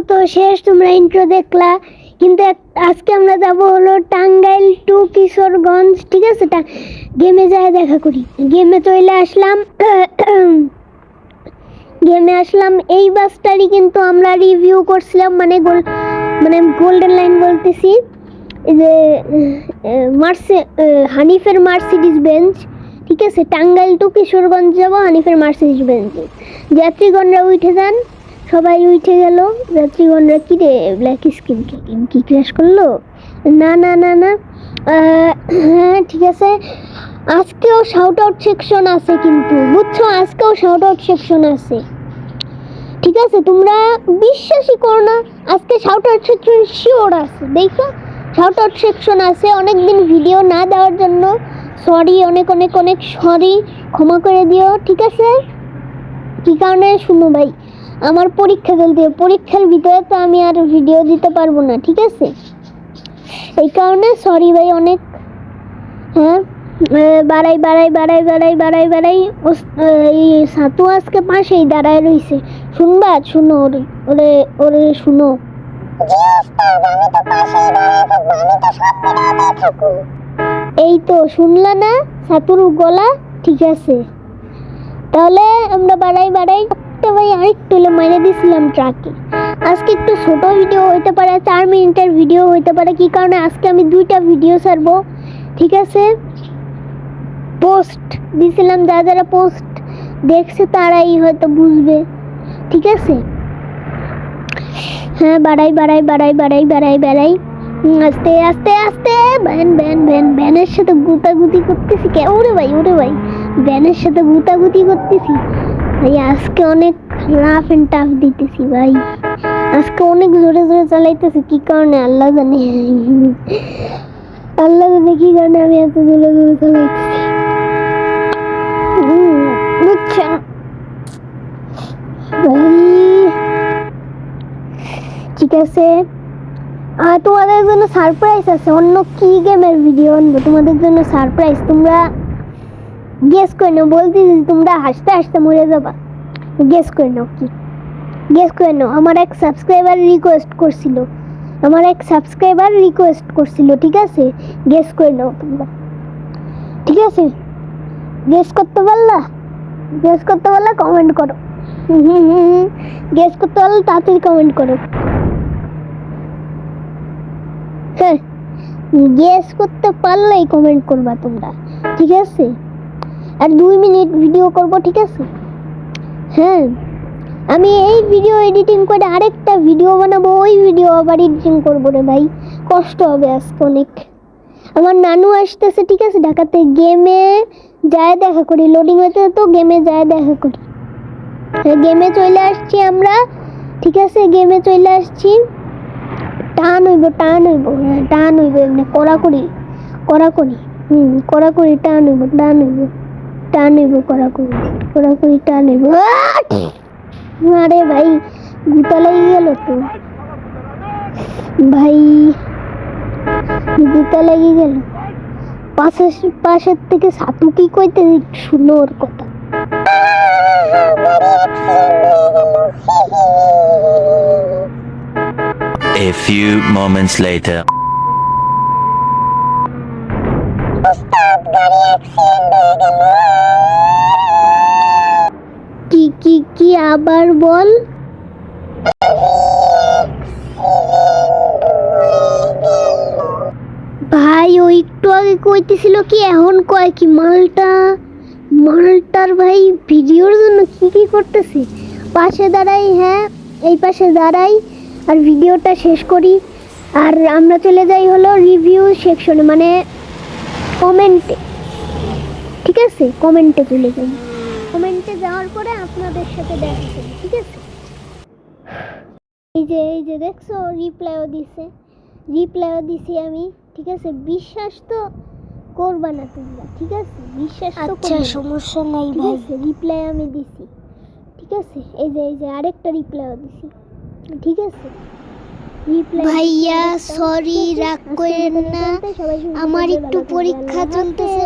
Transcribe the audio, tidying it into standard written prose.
তো শেষ, তোমরা ইন্ট্রো দেখলা, কিন্তু আজকে আমরা যাব হলো টাঙ্গাইল টু কিশোরগঞ্জ। ঠিক আছে, গেমে যায় দেখা করি। গেমে চলে আসলাম। গেমে আসলাম। এই বাসটারই কিন্তু আমরা রিভিউ করছিলাম, মানে গোল্ডেন লাইন বলতেছি, এই যে হানিফের মার্সিডিজ বেঞ্চ। ঠিক আছে, টাঙ্গাইল টু কিশোরগঞ্জ যাবো হানিফের মার্সিডিজ বেঞ্চ। যাত্রীগণরা উঠে যান, সবাই উঠে গেল। যাত্রীগণরা কি রে, ব্ল্যাক স্ক্রিন কি ক্র্যাশ করলো? না না না না, হ্যাঁ ঠিক আছে। আজকেও শাউট আউট সেকশন আছে, কিন্তু বুঝছো, আজকেও শাউট আউট সেকশন আছে। ঠিক আছে, তোমরা বিশ্বাসই করো না, আজকে শাউট আউট সেকশন শিওর আছে। দেখো, শাউট আউট সেকশন আছে। অনেকদিন ভিডিও না দেওয়ার জন্য সরি, অনেক অনেক অনেক সরি, ক্ষমা করে দিও। ঠিক আছে, কি কারণে শুনো ভাই, আমার পরীক্ষা চলতে, পরীক্ষার ভিতরে তো আমি আর ভিডিও দিতে পারবো না। ঠিক আছে, এই কারণে সরি ভাই অনেক। হ্যাঁ, বাড়াই বাড়াই বাড়াই বাড়াই বাড়াই বাড়াই। এই সাতু আজকে পাশেই দাঁড়ায় রইছে। শুনবা, শুনো, ওরে ওরে শুনো। এই তো শুনলা না সাতুর গলা? ঠিক আছে, তাহলে আমরা বাড়াই বাড়াই ভাই আরেকটু মাইনে দিছিলাম ট্রাকে। আজকে একটু ছোট ভিডিও হইতে পারে, 4 মিনিটের ভিডিও হইতে পারে। কি কারণে আজকে আমি 2টা ভিডিও ছাড়বো। ঠিক আছে, পোস্ট দিছিলাম, যারা পোস্ট দেখছে তারাই হয়তো বুঝবে। ঠিক আছে, হ্যাঁ, বাড়াই বাড়াই বাড়াই বাড়াই বাড়াই বাড়াই, আস্তে আস্তে আস্তে। ভ্যানের সাথে গুতাগুতি করতেছি। ওরে ভাই ওরে ভাই, ভ্যানের সাথে গুতাগুতি করতেছি ভাই। আজকে অনেক রাফ এন্ড টাফ দিতেছি ভাই, আজকে অনেক জোরে জোরে চালাইতেছি। কি কারণে আল্লাহ জানে, আল্লাহ জানে কি কারণে আমি এত জোরে জোরে চালাইতেছি, বুঝছেন ভাই? ঠিক আছে, তোমাদের জন্য সারপ্রাইজ আছে। অন্য কি গেমের ভিডিও আনবো তোমাদের জন্য সারপ্রাইজ, তোমরা গেস করে নাও। বলতেছি তোমরা হাসতে হাসতে মরে যাবা। গেস করে নাও, কি গেস করে নাও। আমার এক সাবস্ক্রাইবার রিকোয়েস্ট করছিল। ঠিক আছে, গেস করে নাও তোমরা। ঠিক আছে, গেস করতে পারলা? কমেন্ট করো। গেস করতে পারলে তাড়াতাড়ি কমেন্ট করো। হ্যাঁ, গেস করতে পারলেই কমেন্ট করবা তোমরা। ঠিক আছে, আর 2 মিনিট ভিডিও করব। ঠিক আছে, হ্যাঁ, আমি এই ভিডিও এডিটিং করে আরেকটা ভিডিও বানাবো, ওই ভিডিও আবার এডিটিং করবো রে ভাই, কষ্ট হবে আজকে অনেক। আমার নানু আসতেছে। ঠিক আছে, ঢাকাতে। গেমে যায় দেখা করি, লোডিং হইতে তো গেমে যায় দেখা করি। গেমে চলে আসছি আমরা। ঠিক আছে, গেমে চলে আসছি। টান হইব এমনি কড়াকড়ি কড়াকড়ি টান হইব কড়াকড়ি টান হইব। আরে ভাই, গুতা লেগে গেল তো ভাই, গুতা লেগে গেল। পাশের থেকে সাতু কি কইতে, শুনো ওর কথা। A few moments later. কি আবার বল? ভাই ও একটু আগে কইতেছিল কি, এখন কয় কি? মালটার ভাই ভিডিওর জন্য কি করতেছে। পাশে দাঁড়াই, হ্যাঁ এই পাশে দাঁড়াই, আর ভিডিওটা শেষ করি। আর আমরা চলে যাই হলো রিভিউ সেকশনে, মানে কমেন্টে। ঠিক আছে, কমেন্টে চলে যাই। কমেন্টে যাওয়ার পরে আপনাদের সাথে দেখা করি। ঠিক আছে, এই যে দেখছো, রিপ্লাইও দিছি আমি। ঠিক আছে, বিশ্বাস তো করবা না তোমরা। ঠিক আছে, বিশ্বাস তো করবা। আচ্ছা, সমস্যা নাই ভাই, রিপ্লাই আমি দিছি। ঠিক আছে, এই যে আরেকটা রিপ্লাইও দিছি। ঠিক আছে, ভাইয়া সরি, রাগ করেন না, আমার একটু পরীক্ষা চলতেছে।